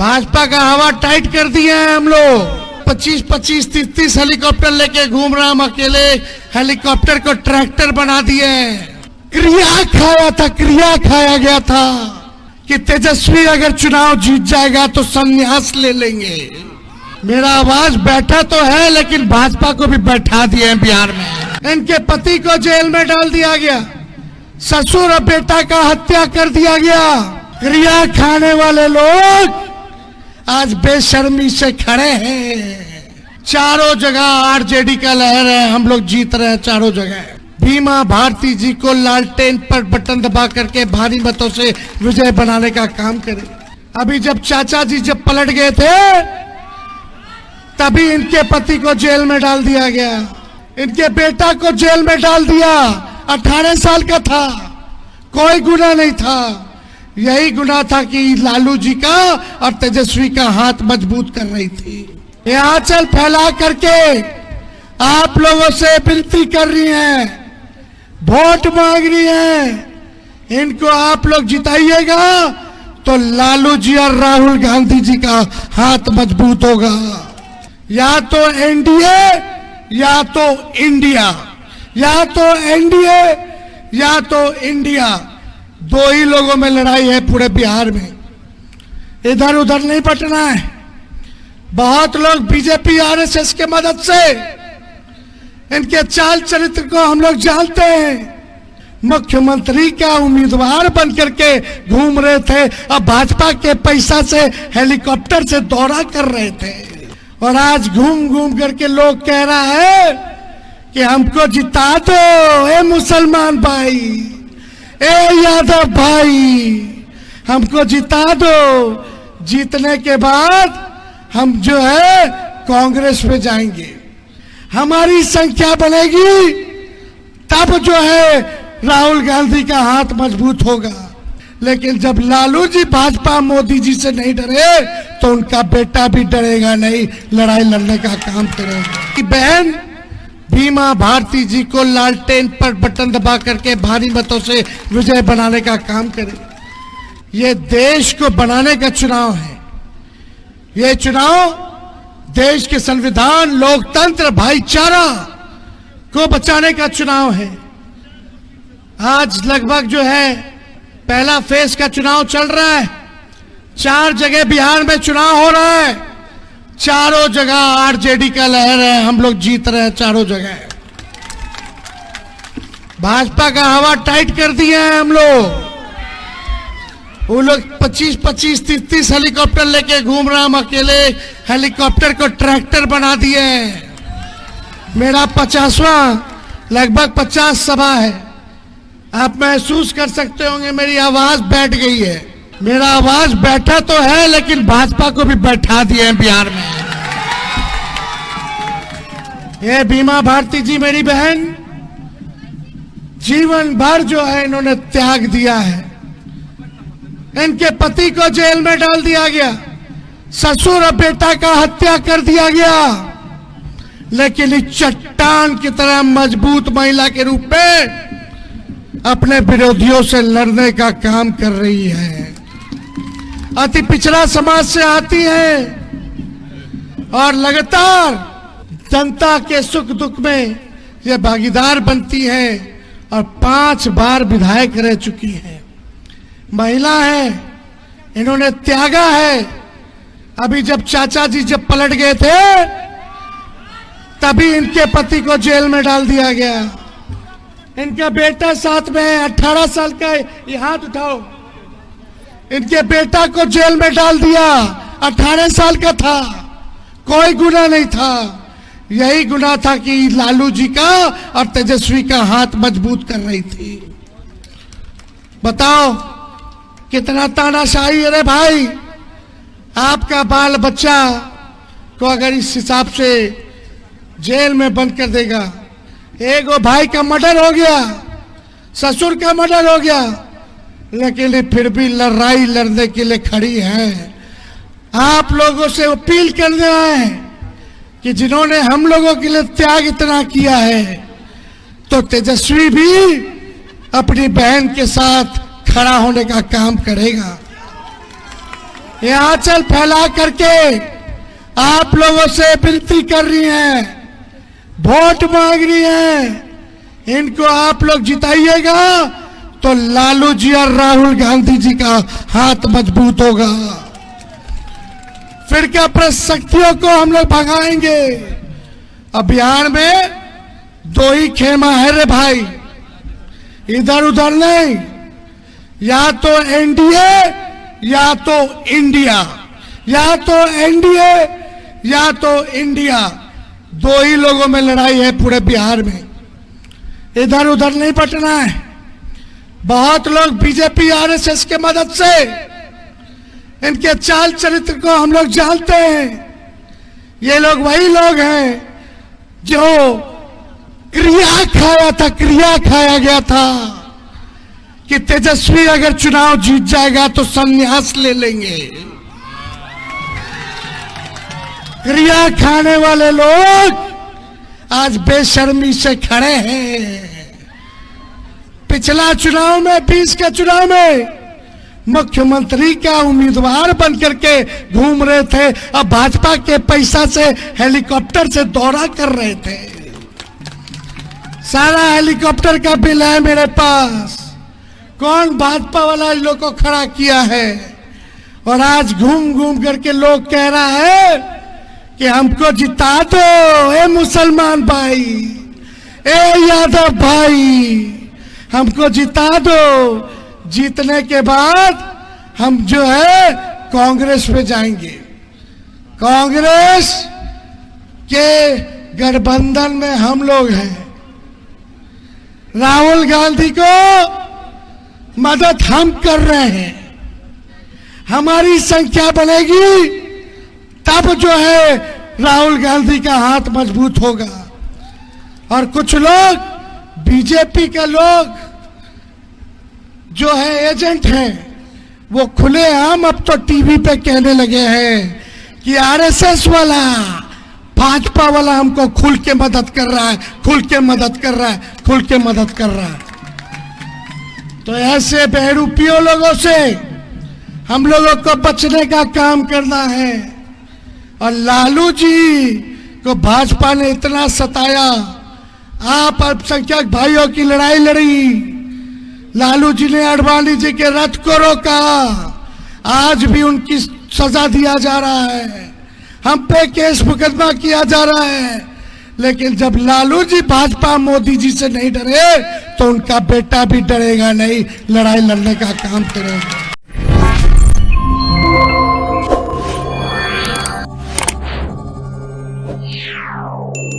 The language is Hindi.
भाजपा का हवा टाइट कर दिया है हम लोग। 25-25, 30-30 हेलीकॉप्टर लेके घूम रहा हम अकेले। हेलीकॉप्टर को ट्रैक्टर बना दिए। क्रिया खाया गया था कि तेजस्वी अगर चुनाव जीत जाएगा तो संन्यास ले लेंगे। मेरा आवाज बैठा तो है, लेकिन भाजपा को भी बैठा दिए हैं बिहार में। इनके पति को जेल में डाल दिया गया, ससुर और बेटा का हत्या कर दिया गया। क्रिया खाने वाले लोग आज बेशर्मी से खड़े हैं। चारों जगह आरजेडी का लहर है, हम लोग जीत रहे हैं चारों जगह। बीमा भारती जी को लालटेन पर बटन दबा करके भारी मतों से विजय बनाने का काम करें। अभी जब चाचा जी जब पलट गए थे, तभी इनके पति को जेल में डाल दिया गया, इनके बेटा को जेल में डाल दिया। 18 साल का था, कोई गुनाह नहीं था। यही गुनाह था कि लालू जी का और तेजस्वी का हाथ मजबूत कर रही थी। ये आंचल फैला करके आप लोगों से विनती कर रही हैं, वोट मांग रही हैं। इनको आप लोग जिताइएगा तो लालू जी और राहुल गांधी जी का हाथ मजबूत होगा। या तो एनडीए या तो इंडिया, या तो एनडीए या तो इंडिया। दो ही लोगों में लड़ाई है पूरे बिहार में, इधर उधर नहीं बटना है। बहुत लोग बीजेपी आरएसएस के मदद से इनके चाल चरित्र को हम लोग जानते हैं। मुख्यमंत्री का उम्मीदवार बन करके घूम रहे थे और भाजपा के पैसा से हेलीकॉप्टर से दौरा कर रहे थे। और आज घूम घूम करके लोग कह रहा है कि हमको जिता दो ए मुसलमान भाई, ए यादव भाई, हमको जिता दो। जीतने के बाद हम जो है कांग्रेस में जाएंगे, हमारी संख्या बनेगी, तब जो है राहुल गांधी का हाथ मजबूत होगा। लेकिन जब लालू जी भाजपा मोदी जी से नहीं डरे तो उनका बेटा भी डरेगा नहीं, लड़ाई लड़ने का काम करेगा। कि बहन बीमा भारती जी को लालटेन पर बटन दबा करके भारी मतों से विजय बनाने का काम करे। ये देश को बनाने का चुनाव है। ये चुनाव देश के संविधान, लोकतंत्र, भाईचारा को बचाने का चुनाव है। आज लगभग जो है पहला फेज का चुनाव चल रहा है। 4 जगह बिहार में चुनाव हो रहा है, चारों जगह आरजेडी का लहर है, हम लोग जीत रहे हैं चारों जगह। भाजपा का हवा टाइट कर दिया है हम लोग। वो लोग 25-25, 30-30 हेलीकॉप्टर लेके घूम रहा हम अकेले। हेलीकॉप्टर को ट्रैक्टर बना दिए। मेरा 50वां लगभग 50 सभा है। आप महसूस कर सकते होंगे मेरी आवाज बैठ गई है। मेरा आवाज बैठा तो है, लेकिन भाजपा को भी बैठा दिए हैं बिहार में। ये बीमा भारती जी मेरी बहन, जीवन भर जो है इन्होंने त्याग दिया है। इनके पति को जेल में डाल दिया गया, ससुर और बेटा का हत्या कर दिया गया, लेकिन इस चट्टान की तरह मजबूत महिला के रूप में अपने विरोधियों से लड़ने का काम कर रही है। अति पिछड़ा समाज से आती है और लगातार जनता के सुख दुख में ये भागीदार बनती है और 5 बार विधायक रह चुकी है। महिला है, इन्होंने त्यागा है। अभी जब चाचा जी जब पलट गए थे, तभी इनके पति को जेल में डाल दिया गया। इनका बेटा साथ में है, 18 साल का, ये हाथ उठाओ। इनके बेटा को जेल में डाल दिया, 18 साल का था, कोई गुनाह नहीं था। यही गुनाह था कि लालू जी का और तेजस्वी का हाथ मजबूत कर रही थी। बताओ कितना तानाशाही है रे भाई। आपका बाल बच्चा को अगर इस हिसाब से जेल में बंद कर देगा, एक भाई का मर्डर हो गया, ससुर का मर्डर हो गया, लेकिन फिर भी लड़ाई लड़ने के लिए खड़ी है। आप लोगों से अपील करने आए कि जिन्होंने हम लोगों के लिए त्याग इतना किया है, तो तेजस्वी भी अपनी बहन के साथ खड़ा होने का काम करेगा। ये आंचल फैला करके आप लोगों से विनती कर रही हैं, वोट मांग रही हैं, इनको आप लोग जिताइएगा तो लालू जी और राहुल गांधी जी का हाथ मजबूत होगा। फिर क्या शक्तियों को हम लोग भगाएंगे। अब बिहार में दो ही खेमा है रे भाई, इधर उधर नहीं, या तो एनडीए या तो इंडिया, या तो एनडीए या तो इंडिया, दो ही लोगों में लड़ाई है पूरे बिहार में, इधर उधर नहीं बटना है। बहुत लोग बीजेपी आरएसएस के मदद से इनके चाल चरित्र को हम लोग जानते हैं। ये लोग वही लोग हैं जो क्रिया खाया था, क्रिया खाया गया था कि तेजस्वी अगर चुनाव जीत जाएगा तो संन्यास ले लेंगे। क्रिया खाने वाले लोग आज बेशर्मी से खड़े हैं। पिछला चुनाव में 20 के चुनाव में मुख्यमंत्री का उम्मीदवार बन करके घूम रहे थे, अब भाजपा के पैसा से हेलीकॉप्टर से दौरा कर रहे थे। सारा हेलीकॉप्टर का बिल है मेरे पास। कौन भाजपा वाला इन लोग को खड़ा किया है? और आज घूम घूम करके लोग कह रहा है कि हमको जिता दो, ए मुसलमान भाई, ए यादव भाई, हमको जिता दो। जीतने के बाद हम जो है कांग्रेस में जाएंगे। कांग्रेस के गठबंधन में हम लोग हैं। राहुल गांधी को मदद हम कर रहे हैं। हमारी संख्या बनेगी तब जो है राहुल गांधी का हाथ मजबूत होगा। और कुछ लोग बीजेपी के लोग जो है एजेंट हैं, वो खुलेआम अब तो टीवी पे कहने लगे हैं कि आरएसएस वाला, भाजपा वाला हमको खुल के मदद कर रहा है, खुल के मदद कर रहा है, खुल के मदद कर रहा है। तो ऐसे बहरूपियों लोगों से हम लोगों को बचने का काम करना है। और लालू जी को भाजपा ने इतना सताया, आप अल्पसंख्यक भाइयों की लड़ाई लड़ी, लालू जी ने आडवाणी जी के रथ को रोका, आज भी उनकी सजा दिया जा रहा है, हम पे केस मुकदमा किया जा रहा है। लेकिन जब लालू जी भाजपा मोदी जी से नहीं डरे तो उनका बेटा भी डरेगा नहीं, लड़ाई लड़ने का काम करेगा। Wow.